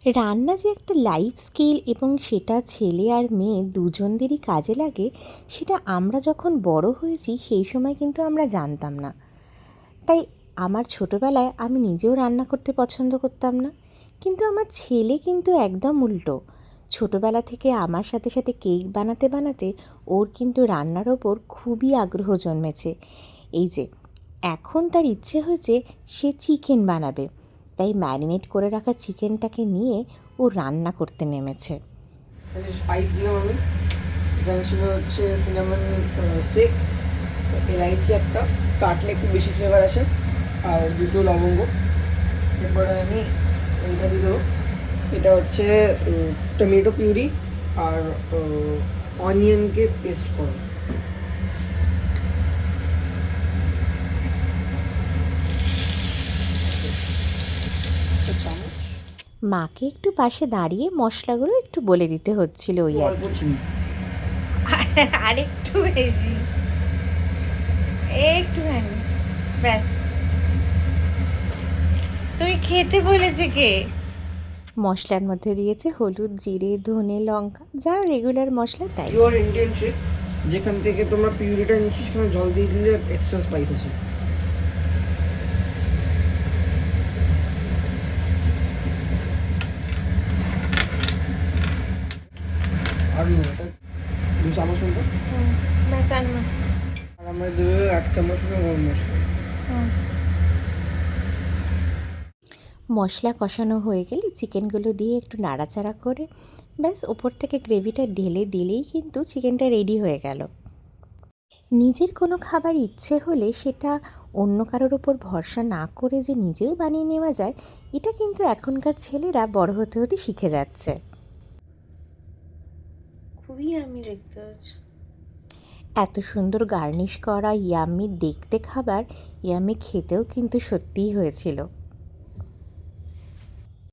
রান্না যে একটা লাইফ স্কিল এবং সেটা ছেলে আর মেয়ে দুজনদেরই কাজে লাগে, সেটা আমরা যখন বড় হয়েছি সেই সময় কিন্তু আমরা জানতাম না। তাই আমার ছোটোবেলায় আমি নিজেও রান্না করতে পছন্দ করতাম না, কিন্তু আমার ছেলে কিন্তু একদম উল্টো। ছোটোবেলা থেকে আমার সাথে সাথে কেক বানাতে বানাতে ওর কিন্তু রান্নার ওপর খুবই আগ্রহ জন্মেছে। এই যে এখন তার ইচ্ছে হয়েছে সে চিকেন বানাবে, তাই ম্যারিনেট করে রাখা চিকেনটাকে নিয়ে ও রান্না করতে নেমেছে। স্পাইস দিলাম আমি। এখানে ছিল হচ্ছে সিনামন স্টিক, এলাইচি একটা, কাটলে একটু বেশি ফ্লেভার আসে, আর দুটো লবঙ্গ। এরপরে আমি এইটা দিয়ে দেবো, এটা হচ্ছে টমেটো পিউরি আর অনিয়নকে পেস্ট করো। মাকে একটু পাশে দাঁড়িয়ে মশলাগুলো একটু বলে দিতে হচ্ছিল ওই আর অল্প কি। চিনি। আরেকটু বেশি, একটুখানি, ব্যাস। তুই খেতে বলেছে কে? মশলার মধ্যে দিয়েছে হলুদ, জিরে, ধনে, লঙ্কা, যা রেগুলার মশলা তাই। পিওর ইন্ডিয়ান ট্রিক, যেখান থেকে তোমরা পিউরিটা নিচ্ছি সেখানে জল দিয়ে দিলে এক্সট্রা স্পাইস আছে। আর এটা 2 চামচ মতো। ব্যাস আর না। আর আমরা দেবো 1 চামচ মতো গরম মশলা। মশলা কষানো হয়ে গেলে চিকেনগুলো দিয়ে একটু নাড়াচাড়া করে ব্যাস ওপর থেকে গ্রেভিটা ঢেলে দিলেই কিন্তু চিকেনটা রেডি হয়ে গেল। নিজের কোনো খাবার ইচ্ছে হলে সেটা অন্য কারোর ওপর ভরসা না করে যে নিজেও বানিয়ে নেওয়া যায়, এটা কিন্তু এখনকার ছেলেরা বড় হতে হতে শিখে যাচ্ছে। খুবই আমি দেখতে হচ্ছে। এত সুন্দর গার্নিশ করা ইয়াম্মি দেখতে খাবার, ইয়াম্মি খেতেও কিন্তু সত্যিই হয়েছিল।